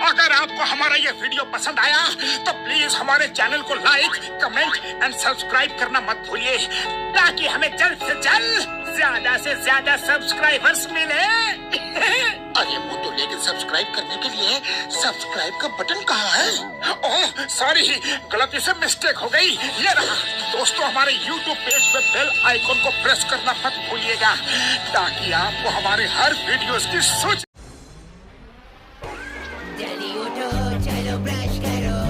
अगर आपको हमारा ये वीडियो पसंद आया तो प्लीज हमारे चैनल को लाइक, कमेंट एंड सब्सक्राइब करना मत भूलिए, ताकि हमें जल्द से ज्यादा सब्सक्राइबर्स मिले। अरे वो तो, लेकिन सब्सक्राइब करने के लिए सब्सक्राइब का बटन कहाँ है? ओह सॉरी, गलती से मिस्टेक हो गई। ये रहा। दोस्तों, हमारे YouTube पेज पे बेल आइकन को प्रेस करना मत भूलिएगा, ताकि आपको हमारे हर वीडियोस की सूचना। जल्दी उठो, चलो ब्रश करो,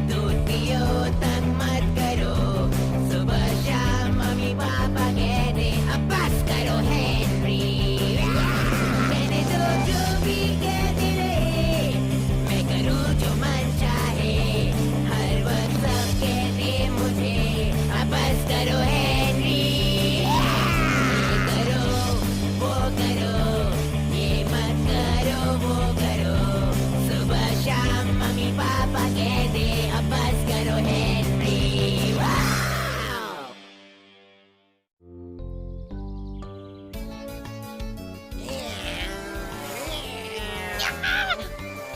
दूध पियो, तंग मत करो। सुबह शाम मम्मी पापा कहते अब बस करो हेनरी। कहने दो जो भी कहते रहे, मैं करूँ जो मन चाहे। हर वक्त सब कहते मुझे अब बस करो हेनरी। ये करो, वो करो, ये मत करो, वो करो। सुबह शाम मम्मी पापा कहते अब बस करो हेनरी। वाव!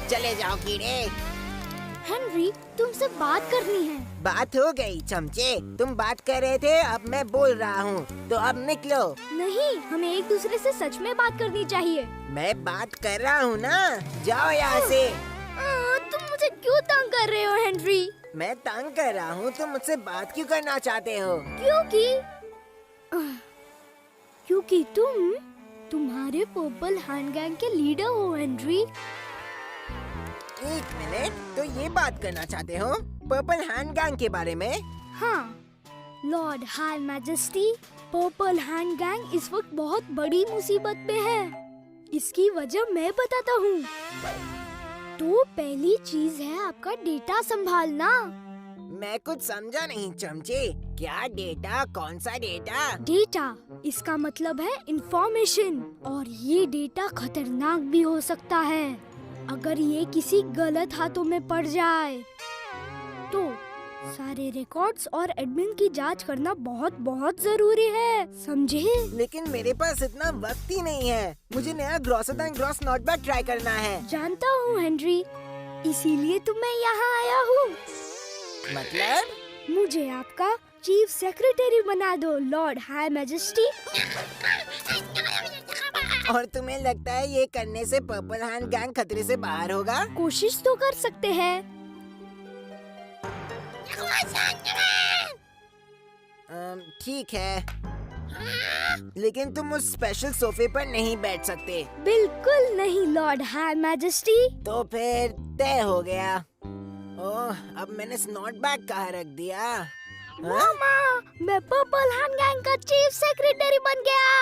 चले जाओ कीड़े। हेनरी, तुमसे बात करनी है। बात हो गई चमचे, तुम बात कर रहे थे, अब मैं बोल रहा हूँ, तो अब निकलो। नहीं, हमें एक दूसरे से सच में बात करनी चाहिए। मैं बात कर रहा हूँ ना, जाओ यहाँ से। तुम मुझे क्यों तंग कर रहे हो हेनरी? मैं तंग कर रहा हूँ, तुम मुझसे बात क्यों करना चाहते हो? क्योंकि तुम्हारे पर्पल हैंड गैंग के लीडर हो हेनरी। एक मिनट, तो ये बात करना चाहते हो पर्पल हैंड गैंग के बारे में? हाँ, Lord high majesty, purple hand gang इस वक्त बहुत बड़ी मुसीबत में है। इसकी वजह मैं बताता हूँ। तो पहली चीज है आपका डेटा संभालना। मैं कुछ समझा नहीं चमचे, क्या डेटा? कौन सा डेटा? डेटा, इसका मतलब है इंफॉर्मेशन, और ये डेटा खतरनाक भी हो सकता है। अगर ये किसी गलत हाथों में पड़ जाए तो सारे रिकॉर्ड्स और एडमिन की जांच करना बहुत बहुत जरूरी है, समझे? लेकिन मेरे पास इतना वक्त ही नहीं है। मुझे नया ग्रॉसर देन ग्रॉस नोटबैक ट्राई करना है। जानता हूँ हेनरी, इसीलिए तो मैं यहाँ आया हूँ। मतलब? मुझे आपका चीफ सेक्रेटरी बना दो लॉर्ड हाई मैजेस्टी। और तुम्हें लगता है ये करने से पर्पल हैंड गैंग खतरे से बाहर होगा? कोशिश तो कर सकते हैं। ठीक है, लेकिन तुम उस स्पेशल सोफे पर नहीं बैठ सकते। बिल्कुल नहीं लॉर्ड हाई मैजेस्टी। तो फिर तय हो गया। ओह, अब मैंने स्नॉट बैग कहाँ रख दिया? मामा, मैं पर्पल हैंड गैंग का चीफ सेक्रेटरी बन गया।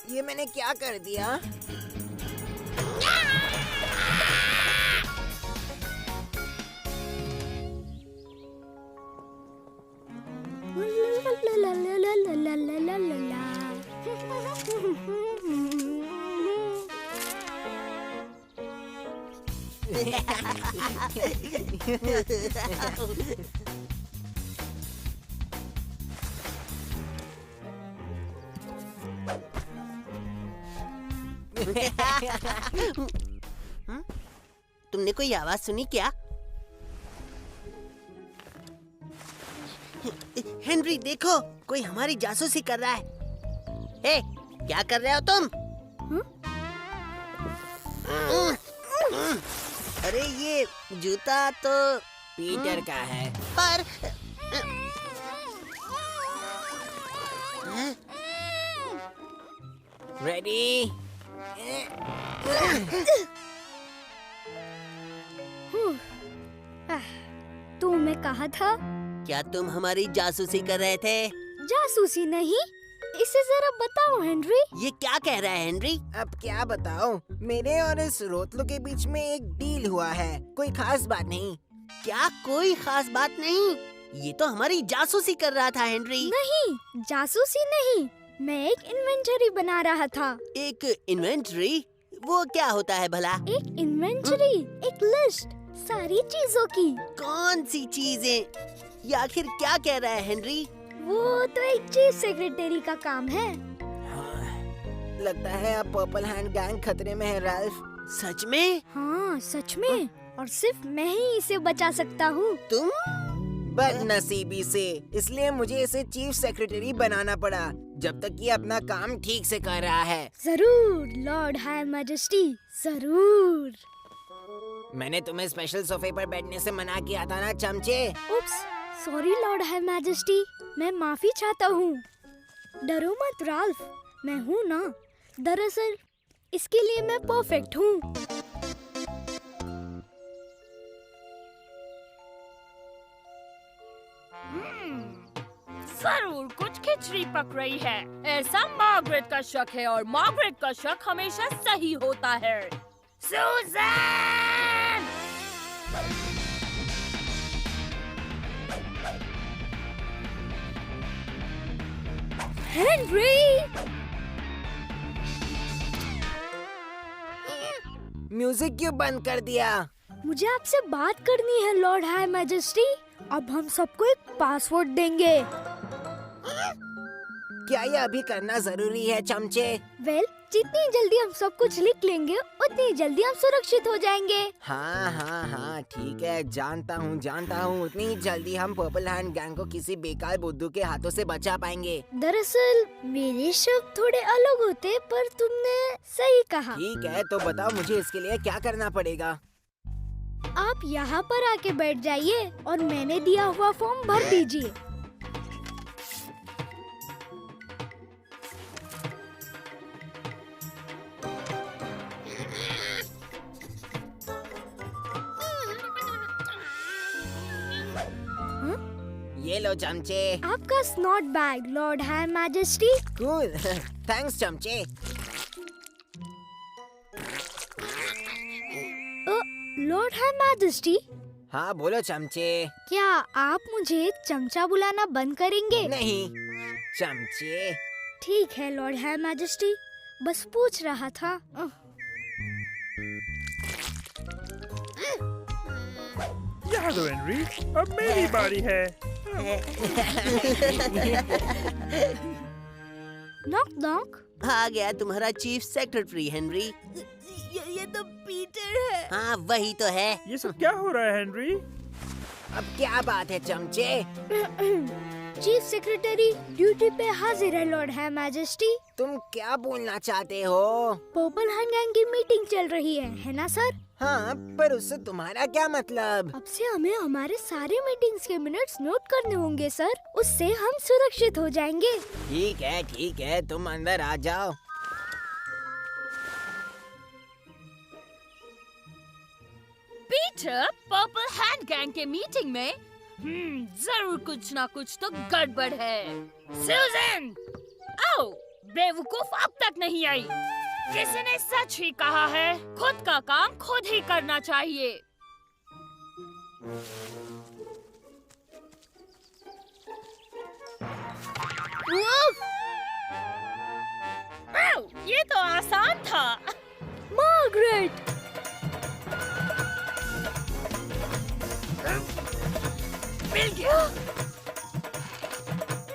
ये मैंने क्या कर दिया? तुमने कोई आवाज सुनी क्या? हेनरी देखो, कोई हमारी जासूसी कर रहा है। हे, क्या कर रहे हो तुम? अरे ये जूता तो पीटर का है। पर रेडी? तो मैं कहा था। क्या तुम हमारी जासूसी कर रहे थे? जासूसी नहीं, इसे जरा बताओ हेनरी। ये क्या कह रहा है हेनरी? अब क्या बताओ, मेरे और इस रोतलो के बीच में एक डील हुआ है, कोई खास बात नहीं। क्या कोई खास बात नहीं? ये तो हमारी जासूसी कर रहा था हेनरी। नहीं, जासूसी नहीं, मैं एक इन्वेंटरी बना रहा था। एक इन्वेंटरी? वो क्या होता है भला? एक इन्वेंटरी, एक लिस्ट सारी चीजों की। कौन सी चीजें? या आखिर क्या कह रहा है हेनरी? वो तो एक चीफ सेक्रेटरी का काम है। लगता है अब पर्पल हैंड गैंग खतरे में है राल्फ। सच में? हाँ सच में, और सिर्फ मैं ही इसे बचा सकता हूँ। तुम? बदनसीबी से, इसलिए मुझे इसे चीफ सेक्रेटरी बनाना पड़ा, जब तक ये अपना काम ठीक से कर रहा है। जरूर लॉर्ड हाई मैजेस्टी, जरूर। मैंने तुम्हें स्पेशल सोफे पर बैठने से मना किया था ना चमचे। उप्स, सॉरी लॉर्ड हाई मैजेस्टी, मैं माफी चाहता हूँ। डरो मत राल्फ, मैं हूँ ना। दरअसल इसके लिए मैं परफेक्ट हूँ। जरूर कुछ खिचड़ी पक रही है। ऐसा मार्गरेट का शक है और मार्गरेट का शक हमेशा सही होता है। सुज़ैन! हेनरी! म्यूजिक क्यों बंद कर दिया? मुझे आपसे बात करनी है लॉर्ड हाई मैजेस्टी। अब हम सबको एक पासवर्ड देंगे। क्या ये अभी करना जरूरी है चमचे? वेल, जितनी जल्दी हम सब कुछ लिख लेंगे उतनी जल्दी हम सुरक्षित हो जाएंगे। हाँ हाँ हाँ ठीक है, जानता हूँ उतनी जल्दी हम पर्पल हैंड गैंग को किसी बेकार बुद्धू के हाथों से बचा पाएंगे। दरअसल मेरे शब्द थोड़े अलग होते, पर तुमने सही कहा। ठीक है, तो बताओ मुझे इसके लिए क्या करना पड़ेगा? आप यहाँ पर आके बैठ जाइए और मैंने दिया हुआ फॉर्म भर दीजिए। ये लो चमचे। आपका snout bag Lord high majesty. Cool, thanks चमचे। लॉर्ड हाई मैजेस्टी, हाँ बोलो चमचे। क्या आप मुझे चमचा बुलाना बंद करेंगे? नहीं चमचे। ठीक है लॉर्ड हाई मैजेस्टी, बस पूछ रहा था। यहाँ दो हेनरी, अब मेरी बारी है। Knock knock. आ गया तुम्हारा चीफ सेक्रेटरी हेनरी। ये तो पीटर है। हाँ वही तो है। ये सब क्या हो रहा है हेनरी? अब क्या बात है चमचे? चीफ सेक्रेटरी ड्यूटी पे हाजिर है लॉर्ड हाई मैजेस्टी। तुम क्या बोलना चाहते हो? पर्पल हैंड गैंग की मीटिंग चल रही है ना सर? हाँ, पर उससे तुम्हारा क्या मतलब? अब से हमें हमारे सारे मीटिंग्स के मिनट्स नोट करने होंगे सर, उससे हम सुरक्षित हो जाएंगे। ठीक है, तुम अंदर आ जाओ। पीटर, पर्पल हैंड गैंग के मीटिंग में जरूर कुछ ना कुछ तो गड़बड़ है। सुज़ैन! आओ, बेवकूफ अब तक नहीं आई। किसी ने सच ही कहा है, खुद का काम खुद ही करना चाहिए। ये तो आसान था। मार्गरेट! मिल गया।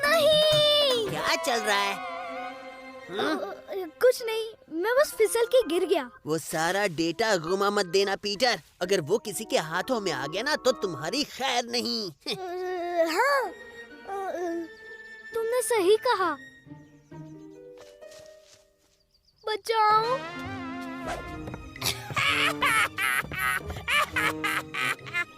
नहीं! क्या चल रहा है? कुछ नहीं, मैं बस फिसल के गिर गया। वो सारा डेटा गुमा मत देना पीटर, अगर वो किसी के हाथों में आ गया ना तो तुम्हारी खैर नहीं। हाँ, तुमने सही कहा। बचाओ!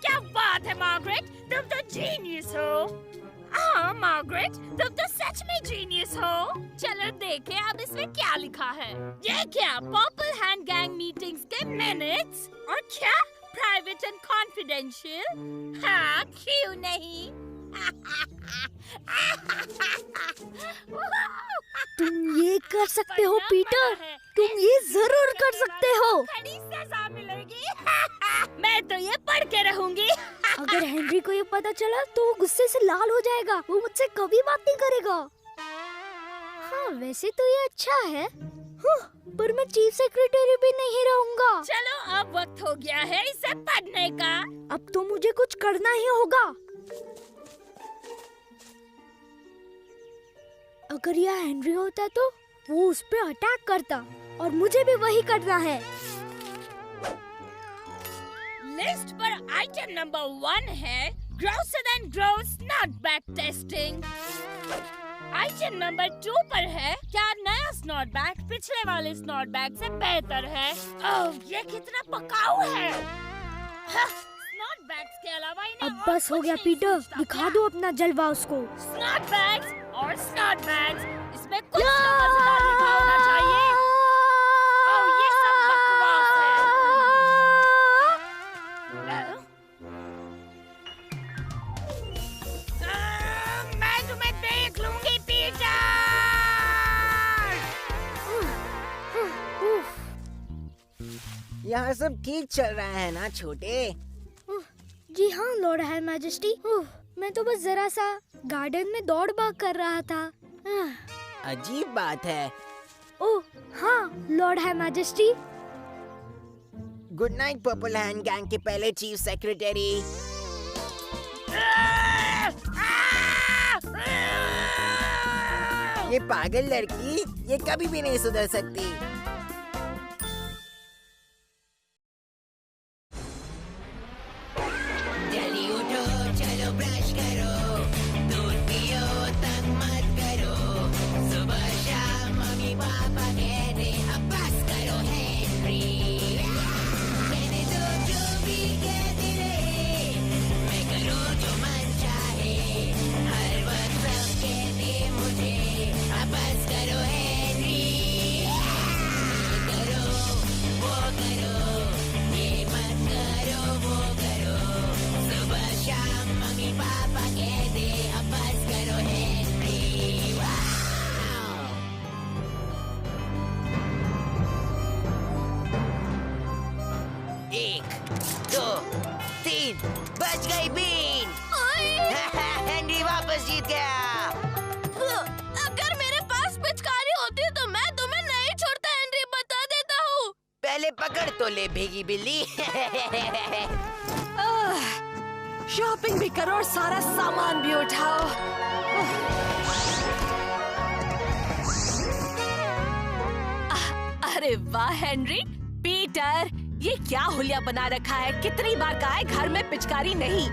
क्या बात है मार्गरेट, तुम तो जीनियस हो। हाँ मार्गरेट, तुम तो सच में जीनियस हो। चलो देखें अब इसमें क्या लिखा है। ये क्या, पर्पल हैंड गैंग मीटिंग्स के मिनट्स? और क्या प्राइवेट एंड कॉन्फिडेंशियल? हाँ क्यों नहीं। तुम ये कर सकते हो पीटर, तुम ये जरूर कर सकते हो। कड़ी सजा मिलेगी। मैं तो ये पढ़ के रहूंगी। अगर हेनरी को ये पता चला तो वो गुस्से से लाल हो जाएगा, वो मुझसे कभी बात नहीं करेगा। हाँ वैसे तो ये अच्छा है, पर मैं चीफ सेक्रेटरी भी नहीं रहूंगा। चलो अब वक्त हो गया है इसे पढ़ने का। अब तो मुझे कुछ करना ही होगा। अगर यह हेनरी होता तो वो उस पे अटैक करता, और मुझे भी वही करना है। लिस्ट पर आइटम नंबर 1 है grocer and gross snot bag tasting. Item number 2 पर है क्या नया स्नॉटबैग पिछले वाले स्नॉटबैग से बेहतर है। ओह, ये कितना पकाऊ है। स्नॉटबैग्स के अलावा इन्हें अब बस हो गया पीटर, दिखा दो अपना जलवा उसको। स्नॉटबैग्स और स्नॉटबैग्स, इसमें कुछ तो मजेदार लिखा होना चाहिए। ओह, ये सब बकवास है। मैं तुम्हें देख लूंगी पीटर। यहाँ सब ठीक चल रहा है ना छोटे? जी हाँ लॉर्ड हाई मैजेस्टी। मैं तो बस जरा सा गार्डन में दौड़ भाग कर रहा था। अजीब बात है। ओह हाँ Lord high majesty. Good night purple hand gang के पहले चीफ सेक्रेटरी। ये पागल लड़की, ये कभी भी नहीं सुधर सकती। जल्दी उठो, चलो ब्रश करो, दूध पियो, तंग मत करो। सुबह शाम मम्मी पापा कहते अब बस करो हेनरी। कहने दो जो भी कहते रहे, मैं करूँ जो मन चाहे। हर वक्त सब कहते मुझे अब बस करो हेनरी। करो वो करो, ये मत करो वो करो। सुबह शाम मम्मी पापा कहते अब बस करो हेनरी। वाओ! 1, 2, 3 बच गई बीन। हेनरी वापस जीत गया। अगर मेरे पास पिचकारी होती तो मैं तुम्हें नहीं छोड़ता हेनरी, बता देता हूँ। पहले पकड़ तो ले भीगी बिल्ली। शॉपिंग भी करो और सारा सामान भी उठाओ। अरे वाह हेनरी, पीटर, ये क्या हुलिया बना रखा है। कितनी बार कहा है घर में पिचकारी नहीं।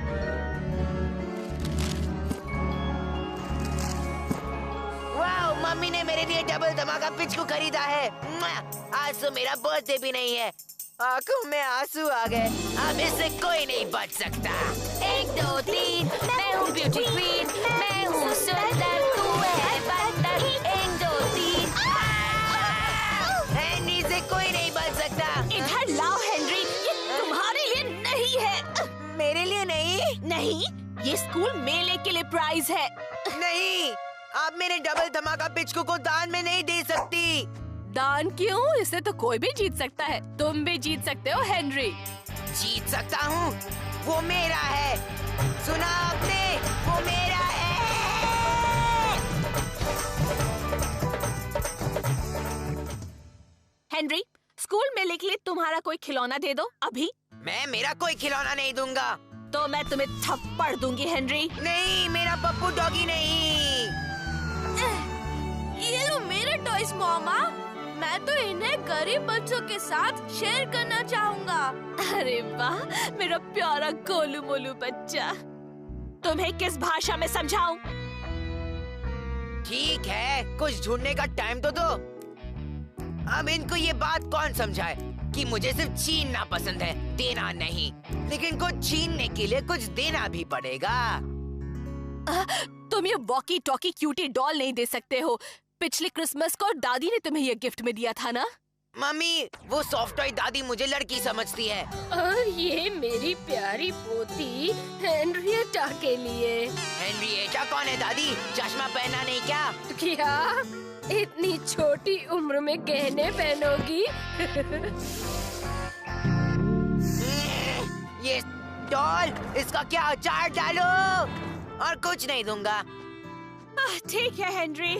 वाओ, मम्मी ने मेरे लिए डबल धमाका पिचकू खरीदा है। आज तो मेरा बर्थडे भी नहीं है। आंखों में आंसू आ गए। अब इससे कोई नहीं बच सकता। 1, 2, 3 मैं हूँ ब्यूटी क्वीन, मैं हूँ सुंदर, तू है बंदर। 1, 2, 3 हेनरी से कोई नहीं बच सकता। इधर लाओ हेनरी, ये तुम्हारे लिए नहीं है। मेरे लिए नहीं? नहीं, ये स्कूल मेले के लिए प्राइज है। नहीं, आप मेरे डबल धमाका पिचकू को दान में नहीं दे सकती। दान क्यों? इसे तो कोई भी जीत सकता है। तुम भी जीत सकते हो हेनरी। जीत सकता हूँ, वो मेरा है। सुना आपने, वो मेरा है। हेनरी, स्कूल मेले के लिए तुम्हारा कोई खिलौना दे दो अभी। मैं मेरा कोई खिलौना नहीं दूंगा। तो मैं तुम्हें थप्पड़ दूंगी हेनरी। नहीं, मेरा पप्पू डॉगी नहीं। ये लो मेरे टॉयज मॉमा। मैं तो इन्हें गरीब बच्चों के साथ शेयर करना चाहूँगा। अरे वाह, मेरा प्यारा गोलू मोलू बच्चा। तुम्हें किस भाषा में समझाऊं? ठीक है, कुछ ढूंढने का टाइम तो दो। अब इनको ये बात कौन समझाए कि मुझे सिर्फ छीनना पसंद है, देना नहीं। लेकिन कुछ छीनने के लिए कुछ देना भी पड़ेगा। तुम ये वॉकी टॉकी क्यूटी डॉल नहीं दे सकते हो। पिछले क्रिसमस को दादी ने तुम्हें ये गिफ्ट में दिया था ना। मम्मी, वो सॉफ्ट टॉय दादी मुझे लड़की समझती है। और ये मेरी प्यारी पोती हेनरिएटा के लिए। हेनरिएटा कौन है दादी? चश्मा पहना नहीं क्या? क्या इतनी छोटी उम्र में गहने पहनोगी? ये डॉल, इसका क्या अचार डालो। और कुछ नहीं दूंगा। ठीक है हेनरी,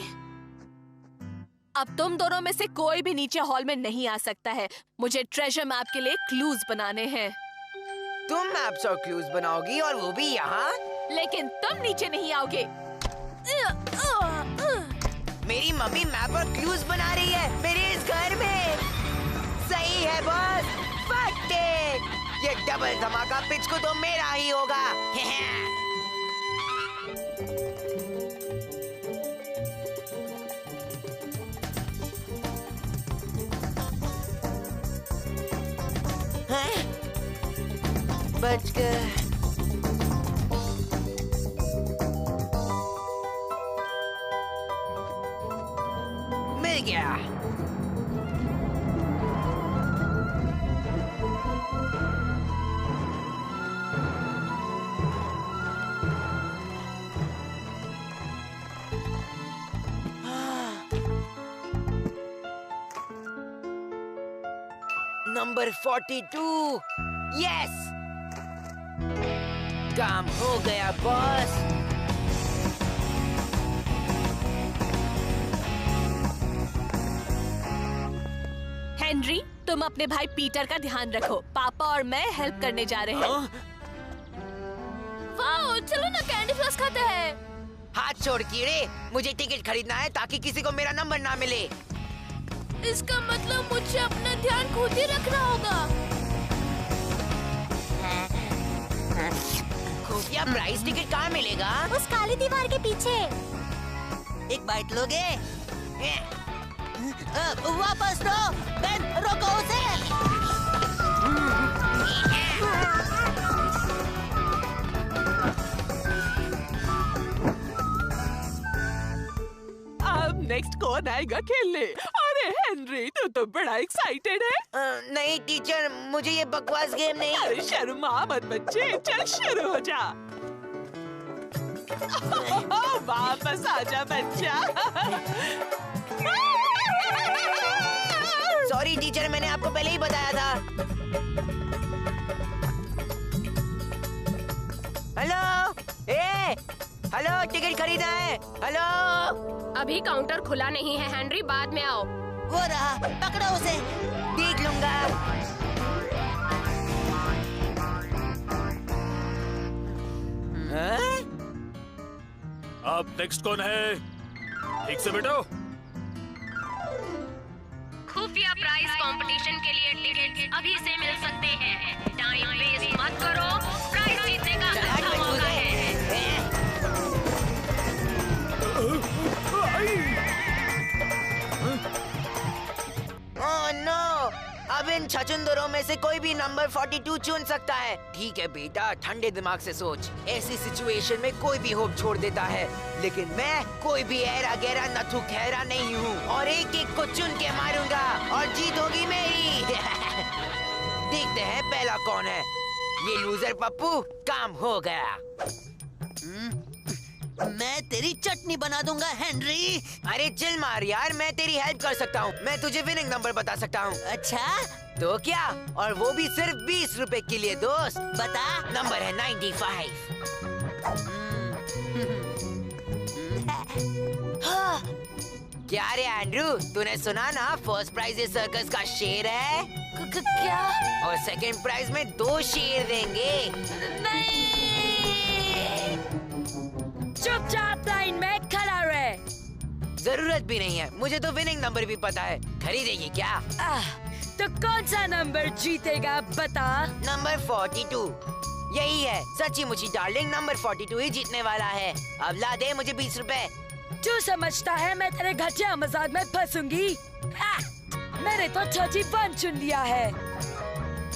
अब तुम दोनों में से कोई भी नीचे हॉल में नहीं आ सकता है। मुझे ट्रेजर मैप के लिए क्लूज बनाने हैं। तुम मैप्स और क्लूज बनाओगी और वो भी यहाँ? लेकिन तुम नीचे नहीं आओगे। मेरी मम्मी मैप और क्लूज बना रही है मेरे इस घर में। सही है बॉस, फट इट। ये डबल धमाका पिच को तो मेरा ही होगा। बच गए। मिल गया। नंबर 42। यस, काम हो गया बॉस। हेनरी, तुम अपने भाई पीटर का ध्यान रखो। पापा और मैं हेल्प करने जा रहे हैं। वाओ, चलो ना कैंडी फ्लॉस खाते हैं। हाथ छोड़ कीड़े, मुझे टिकट खरीदना है ताकि किसी को मेरा नंबर ना मिले। इसका मतलब मुझे अपना ध्यान खुद ही रखना होगा। खुफिया प्राइस टिकट कहाँ मिलेगा? उस काली दीवार के पीछे। एक बाइट लोगे? वापस लो, बेन, रोको उसे। अब नेक्स्ट कौन आएगा खेलने? अरे हेनरी, तू तो बड़ा एक्साइटेड है। नहीं टीचर, मुझे ये बकवास गेम नहीं। अरे शर्मा मत बच्चे, चल शुरू हो जा। वापस आजा बच्चा। सॉरी टीचर, मैंने आपको पहले ही बताया था। हेलो, हेलो, टिकट खरीदा है? हेलो। अभी काउंटर खुला नहीं है हेनरी, बाद में आओ। वो रहा, पकड़ो उसे। देख लूंगा। अब नेक्स्ट कौन है? ठीक से बैठो। खुफिया प्राइस कंपटीशन के लिए टिकट अभी से मिल सकते हैं। टाइम वेस्ट मत करो, प्राइस जीतने का अच्छा मौका है। ओह नो, अब इन छचुंदरों में से कोई भी नंबर 42 चुन सकता है। ठीक है बेटा, ठंडे दिमाग से सोच। ऐसी सिचुएशन में कोई भी होप छोड़ देता है, लेकिन मैं कोई भी ऐरा गैरा नथु खैरा नहीं हूँ और एक एक को चुन के मारूंगा और जीत होगी मेरी। देखते हैं पहला कौन है। ये लूजर पप्पू, काम हो गया। मैं तेरी चटनी बना दूंगा हेनरी। अरे चिल मार यार, मैं तेरी हेल्प कर सकता हूँ। मैं तुझे विनिंग नंबर बता सकता हूँ। अच्छा, तो क्या, और वो भी सिर्फ 20 रुपए के लिए दोस्त। बता। नंबर है 95। क्या रे एंड्रू, तूने सुना ना फर्स्ट प्राइज इस सर्कस का शेर है? क्या? और सेकंड प्राइज में 2 शेर देंगे। नहीं। चुपचाप लाइन में खड़ा रहे। जरूरत भी नहीं है, मुझे तो विनिंग नंबर भी पता है। खरीदेगी क्या? तो कौन सा नंबर जीतेगा बता? नंबर 42। यही है, सच्ची मुची डार्लिंग, नंबर 42 ही जीतने वाला है। अब ला दे मुझे 20 रुपए। तू समझता है मैं तेरे घटिया मजाक में फंसूंगी? मैंने तो 31 चुन लिया है।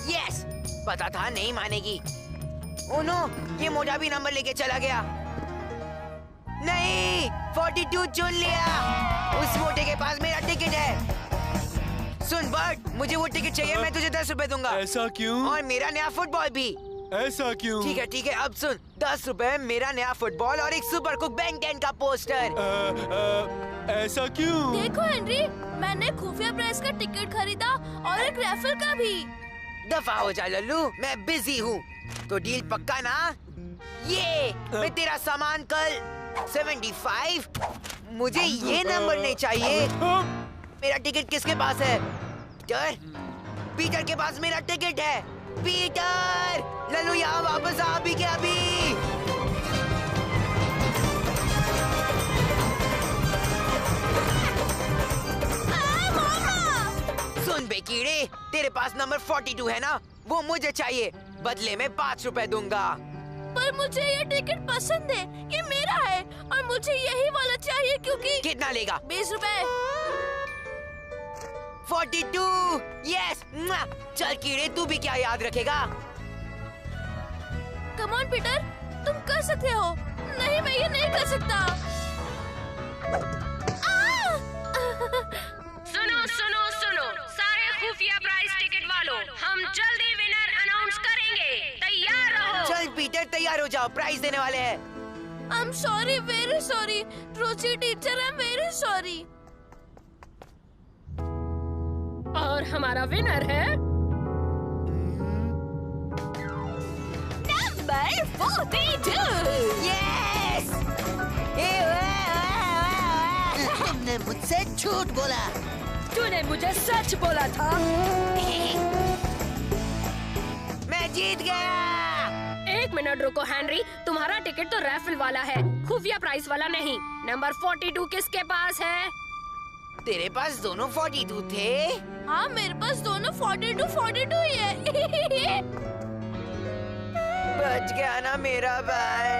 यस, पता था नहीं मानेगी। ओह नो, ये मोटा भी नंबर लेके चला गया। नहीं, 42 चुन लिया। उस मोटे के पास मेरा टिकट है। सुन बर्ट, मुझे वो टिकट चाहिए, मैं तुझे 10 रुपए दूंगा। ऐसा क्यों? और मेरा नया फुटबॉल भी। ऐसा क्यों? ठीक है, अब सुन, 10 रुपए, मेरा नया फुटबॉल और एक सुपर कुक Ben 10 का पोस्टर। ऐसा क्यों? देखो हेनरी, मैंने खुफिया प्राइस का टिकट खरीदा और एक रैफल का भी। दफा हो जा लल्लू, मैं बिजी हूँ। तो डील पक्का ना? ये मैं तेरा सामान कल 75। मुझे ये नंबर नहीं चाहिए। मेरा टिकट किसके पास है? पीटर के पास मेरा टिकट है। पीटर, लल्लू यहाँ वापस आ अभी के अभी। सुन बे कीड़े, तेरे पास नंबर 42 है ना? वो मुझे चाहिए। बदले में 5 रुपए दूंगा। पर मुझे ये टिकट पसंद है, ये मेरा है और मुझे यही वाला चाहिए क्योंकि। कितना लेगा? 20 रुपए। 42। यस। चल कीड़े, तू भी क्या याद रखेगा? कम ऑन पीटर, तुम कर सकते हो। नहीं, मैं ये नहीं कर सकता। सुनो सुनो सुनो सारे खुफिया प्राइस टिकट वालों, हम जल्दी विनर अनाउंस करेंगे, तैयार रहो। चल पीटर, तैयार हो जाओ, प्राइज देने वाले हैं। I am sorry, very sorry Ruchi teacher, I am very sorry. और हमारा विनर है नंबर 42। यस। तुमने मुझसे झूठ बोला। तूने मुझे सच बोला था। मैं जीत गया। 1 मिनट रुको हेनरी, तुम्हारा टिकट तो रैफल वाला है, खुफिया प्राइस वाला नहीं। नंबर 42 किसके पास है? तेरे पास दोनों 42 थे। हाँ, मेरे पास दोनों 42 ही है। बच गया ना मेरा भाई।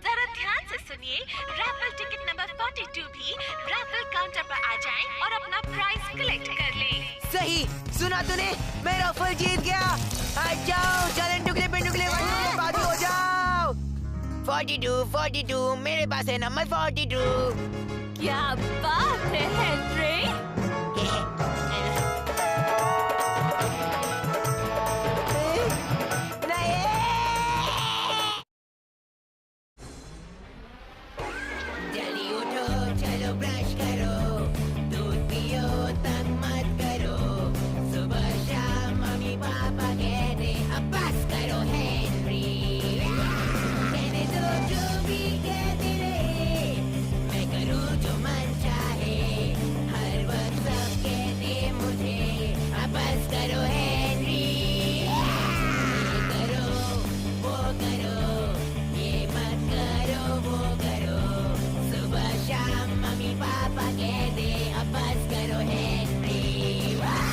जरा ध्यान से सुनिए, रैफल टिकट नंबर 42 भी रैफल काउंटर पर आ जाएं और अपना प्राइस कलेक्ट कर लें। सही सुना तूने, मैं रफल जीत गया। आ जाओ, चलन टुकड़े पे टुकड़े बाजू हो जाओ। 42 मेरे पास है नंबर 42। क्या बात है हेनरी। जल्दी उठो, चलो ब्रश करो, दूध पियो, तंग मत करो। सुबह शाम मम्मी पापा कहते अब बस करो हेनरी। कहने दो जो भी कहते रहे, मैं करूँ जो मन चाहे। हर वक्त सब कहते मुझे अब बस करो हेनरी। ये करो, वो करो, ये मत करो, वो करो। सुबह शाम मम्मी पापा कहते अब बस करो हेनरी। वाह!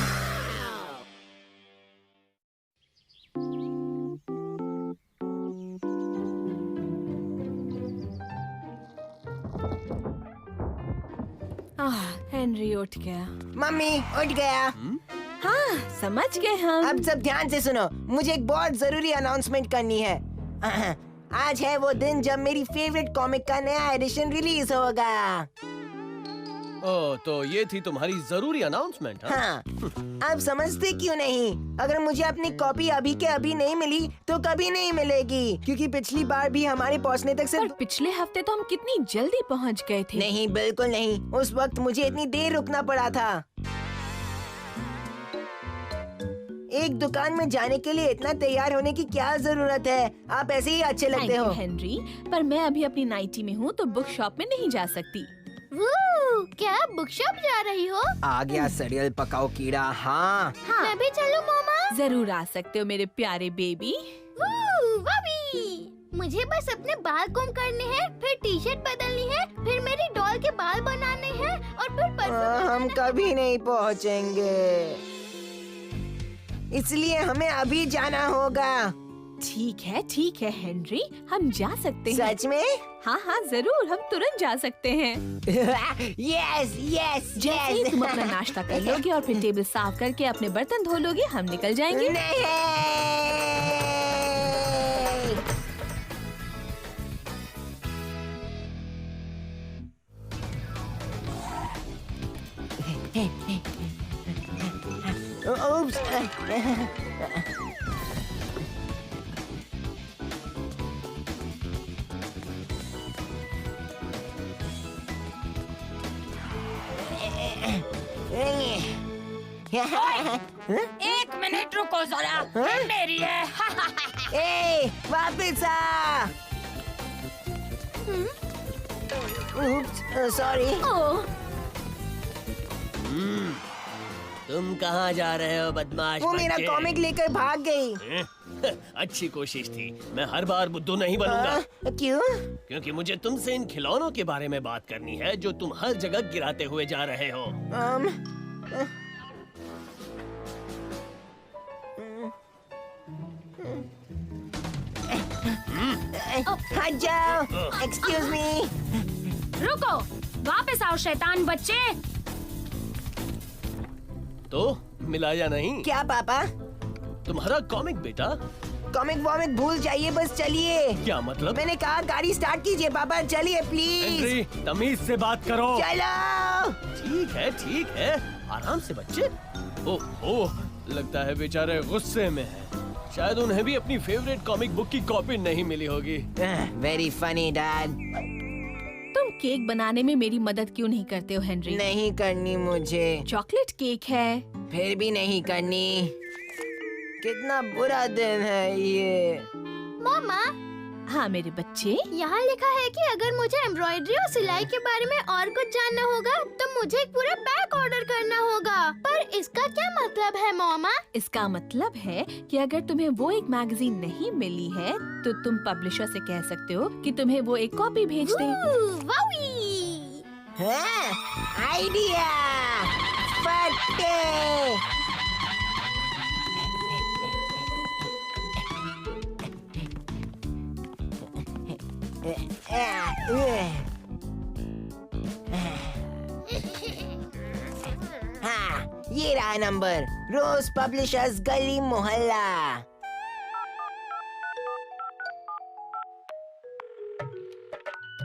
हेनरी उठ गया। मम्मी उठ गया। हाँ, समझ गए हम। अब सब ध्यान से सुनो, मुझे एक बहुत जरूरी अनाउंसमेंट करनी है। आज है वो दिन जब मेरी फेवरेट कॉमिक का नया एडिशन रिलीज होगा। ओह, तो ये थी तुम्हारी जरूरी अनाउंसमेंट? हाँ, अब समझते क्यों नहीं? अगर मुझे अपनी कॉपी अभी के अभी नहीं मिली तो कभी नहीं मिलेगी, क्योंकि पिछली बार भी हमारे पहुंचने तक पर सिर्फ। पिछले हफ्ते तो हम कितनी जल्दी पहुंच गए थे। नहीं, बिल्कुल नहीं। उस वक्त मुझे इतनी देर रुकना पड़ा था। एक दुकान में जाने के लिए इतना तैयार होने की क्या जरूरत है? आप ऐसे ही अच्छे लगते हो। हेनरी, पर मैं अभी अपनी नाइटी में हूँ तो बुक शॉप में नहीं जा सकती। क्या बुक शॉप जा रही हो? आ गया सड़ियल पकाओ कीड़ा। हाँ, मैं भी चलूं मामा? जरूर आ सकते हो मेरे प्यारे बेबी। मुझे बस अपने बाल कोम करने हैं, फिर टी शर्ट बदलनी है, फिर मेरी डॉल के बाल बनाने हैं और फिर परफ्यूम। हम कभी नहीं पहुँचेंगे, इसलिए हमें अभी जाना होगा। ठीक है हेनरी, हम जा सकते हैं। सच में? हाँ, जरूर, हम तुरंत जा सकते हैं। यस यस जैसे ही तुम अपना नाश्ता कर लोगे और फिर टेबल साफ करके अपने बर्तन धो लोगे, हम निकल जाएंगे। Oops. एक मिनट रुको जरा, ये मेरी है। ए, वापस आ। सॉरी। तुम कहाँ जा रहे हो बदमाश वो मेरा बच्चे? कॉमिक लेकर भाग गई। अच्छी कोशिश थी। मैं हर बार बुद्धू नहीं बनूंगा, क्यों? क्योंकि मुझे तुमसे इन खिलौनों के बारे में बात करनी है जो तुम हर जगह गिराते हुए जा रहे हो। हट जाओ। Excuse me. रुको, वापस आओ शैतान बच्चे। तो मिला या नहीं? क्या पापा? तुम्हारा कॉमिक बेटा। कॉमिक वॉमिक भूल जाइए, बस चलिए। क्या मतलब? मैंने कहा गाड़ी स्टार्ट कीजिए पापा, चलिए प्लीज। हेनरी, तमीज से बात करो। चलो। ठीक है, आराम से बच्चे। ओह, लगता है बेचारे गुस्से में हैं। शायद उन्हें भी अपनी फेवरेट कॉमिक बुक की कॉपी नहीं मिली होगी। Very funny dad. तुम केक बनाने में मेरी मदद क्यों नहीं करते हो हेनरी? नहीं करनी मुझे। चॉकलेट केक है। फिर भी नहीं करनी। कितना बुरा दिन है ये। मामा, हाँ मेरे बच्चे। यहाँ लिखा है कि अगर मुझे एम्ब्रॉयडरी और सिलाई के बारे में और कुछ जानना होगा तो मुझे एक पूरा बैग ऑर्डर करना होगा। पर इसका क्या मतलब है मामा? इसका मतलब है कि अगर तुम्हें वो एक मैगजीन नहीं मिली है तो तुम पब्लिशर से कह सकते हो कि तुम्हें वो एक कॉपी भेज दे। आइडिया फटे। हाँ, ये रहा नंबर। रोज पब्लिशर्स गली मोहल्ला।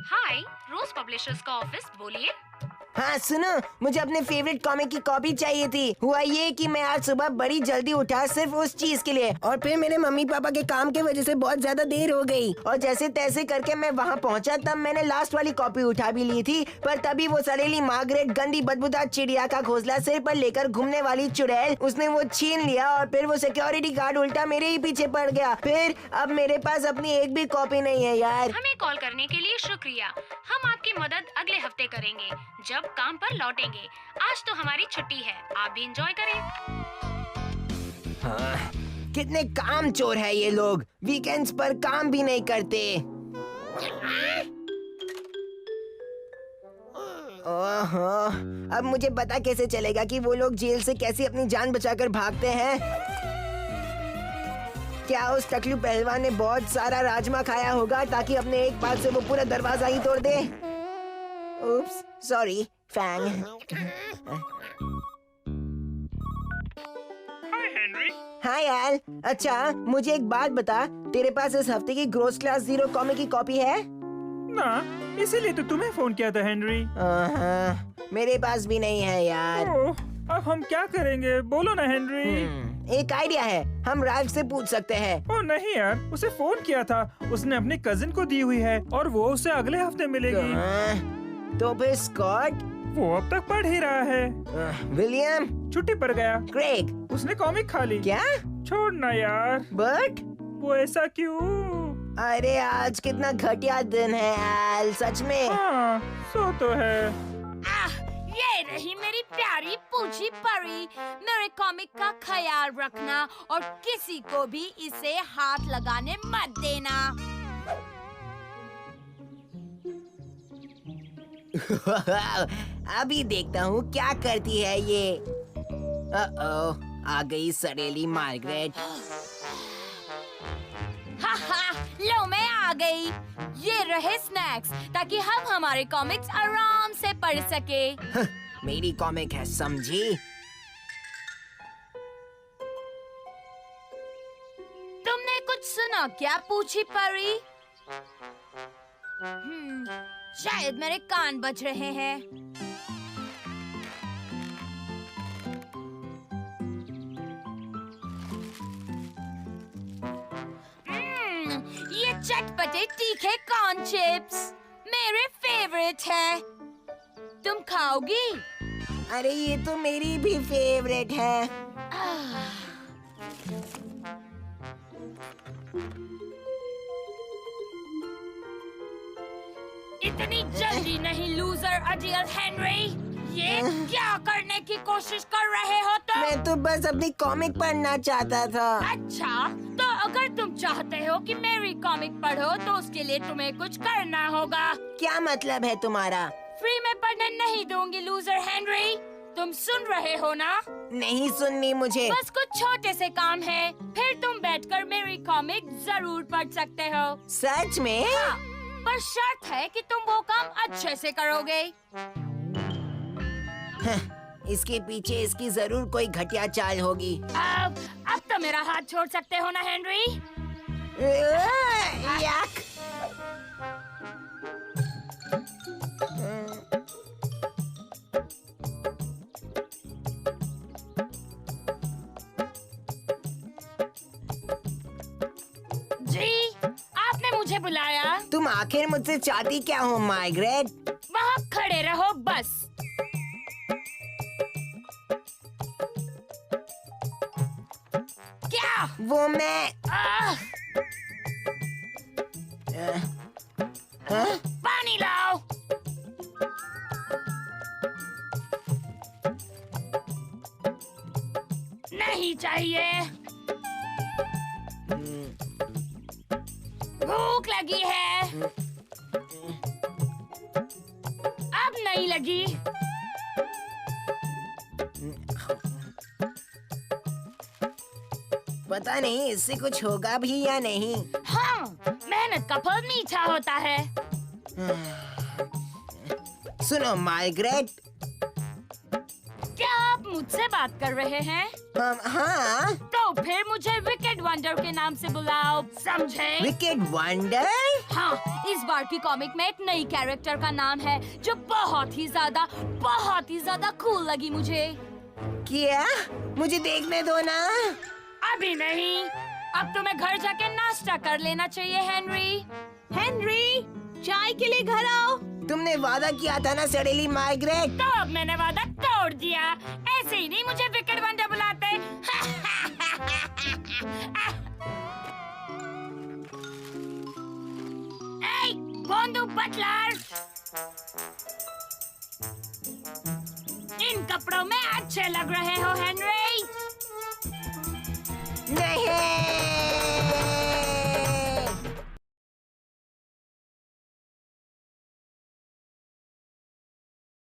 हाय, रोज पब्लिशर्स का ऑफिस, बोलिए। हाँ सुनो, मुझे अपने फेवरेट कॉमिक की कॉपी चाहिए थी। हुआ ये कि मैं आज सुबह बड़ी जल्दी उठा सिर्फ उस चीज के लिए, और फिर मेरे मम्मी पापा के काम की वजह से बहुत ज्यादा देर हो गई। और जैसे तैसे करके मैं वहाँ पहुँचा, तब मैंने लास्ट वाली कॉपी उठा भी ली थी। पर तभी वो सड़ेली मार्गरेट गंदी बदबूदार चिड़िया का घोंसला सिर पर लेकर घूमने वाली चुड़ैल, उसने वो छीन लिया और फिर वो सिक्योरिटी गार्ड उल्टा मेरे ही पीछे पड़ गया। फिर अब मेरे पास अपनी एक भी कॉपी नहीं है यार। हमें कॉल करने के लिए शुक्रिया। हम आपकी मदद अगले हफ्ते करेंगे जब काम पर लौटेंगे। आज तो हमारी छुट्टी है, आप भी एंजॉय करें। हाँ, कितने काम चोर है ये लोग, वीकेंड्स पर काम भी नहीं करते। ओहो, अब मुझे पता कैसे चलेगा कि वो लोग जेल से कैसे अपनी जान बचाकर भागते हैं। क्या उस टकलू पहलवान ने बहुत सारा राजमा खाया होगा ताकि अपने एक बात से वो पूरा दरवाजा ही तोड़ दे? Oops, sorry, Fang. Hi, Henry. हाय यार। अच्छा, मुझे एक बात बता, तेरे पास इस हफ्ते की ग्रोस क्लास 0 कॉमिक की कॉपी है? ना, इसीलिए तो तुम्हें फोन किया था हेनरी। मेरे पास भी नहीं है यार। ओह, अब हम क्या करेंगे, बोलो ना हेनरी। एक आइडिया है, हम राज से पूछ सकते हैं। ओह नहीं यार, उसे फोन किया था, उसने अपने कजिन को दी हुई है और वो उसे अगले हफ्ते मिलेगी। तो फिर स्कॉट? वो अब तक पढ़ ही रहा है। विलियम? छुट्टी पर गया। क्रेग? उसने कॉमिक खा ली। क्या? छोड़ना यार। बट वो ऐसा क्यों? अरे आज कितना घटिया दिन है यार, सच में। हाँ, सो तो है। ये रही मेरी प्यारी पूछी परी। मेरे कॉमिक का ख्याल रखना और किसी को भी इसे हाथ लगाने मत देना। अभी देखता हूँ क्या करती है ये। आ गई सड़ेली मार्गरेट। लो मैं आ गई। ये रहे स्नैक्स ताकि हम हमारे कॉमिक्स आराम से पढ़ सके। मेरी कॉमिक है, समझी? तुमने कुछ सुना क्या पूछी परी? शायद मेरे कान बज रहे हैं। ये चटपटे तीखे कॉर्न चिप्स मेरे फेवरेट है। तुम खाओगी? अरे ये तो मेरी भी फेवरेट है। इतनी जल्दी नहीं लूजर अडियल हेनरी। ये क्या करने की कोशिश कर रहे हो तुम? मैं तो बस अपनी कॉमिक पढ़ना चाहता था। अच्छा, तो अगर तुम चाहते हो कि मेरी कॉमिक पढ़ो तो उसके लिए तुम्हें कुछ करना होगा। क्या मतलब है तुम्हारा? फ्री में पढ़ने नहीं दूंगी लूजर हेनरी। तुम सुन रहे हो ना? नहीं सुननी मुझे। बस कुछ छोटे से काम है, फिर तुम बैठकर मेरी कॉमिक जरूर पढ़ सकते हो। सच में? हाँ, पर शर्त है कि तुम वो काम अच्छे से करोगे। इसके पीछे इसकी जरूर कोई घटिया चाल होगी। अब तो मेरा हाथ छोड़ सकते हो ना हेनरी? याक। जी, आपने मुझे बुलाया? तुम आखिर मुझसे चाहती क्या हो मार्गरेट? वहाँ खड़े रहो बस। क्या? वो मैं पानी लाओ। नहीं चाहिए। भूख लगी है। अब नहीं लगी। पता नहीं इससे कुछ होगा भी या नहीं। हाँ, मेहनत का फल मीठा होता है। सुनो मार्गरेट। क्या आप मुझसे बात कर रहे हैं? हाँ। तो फिर मुझे विकेट वंडर के नाम से बुलाओ, समझे? Wicket wonder? हाँ, इस बार की कॉमिक में एक नई कैरेक्टर का नाम है जो बहुत ही ज्यादा कूल लगी मुझे। क्या? मुझे देखने दो ना। अभी नहीं, अब तुम्हें घर जाके नाश्ता कर लेना चाहिए हेनरी। हेनरी, चाय के लिए घर आओ। तुमने वादा किया था ना सड़ेली मार्गरेट। तो अब मैंने वादा तोड़ दिया। ऐसे ही नहीं मुझे विकेट वंडर बुलाते। ए, बोंदू बटलर, इन कपड़ों में अच्छे लग रहे हो हेनरी।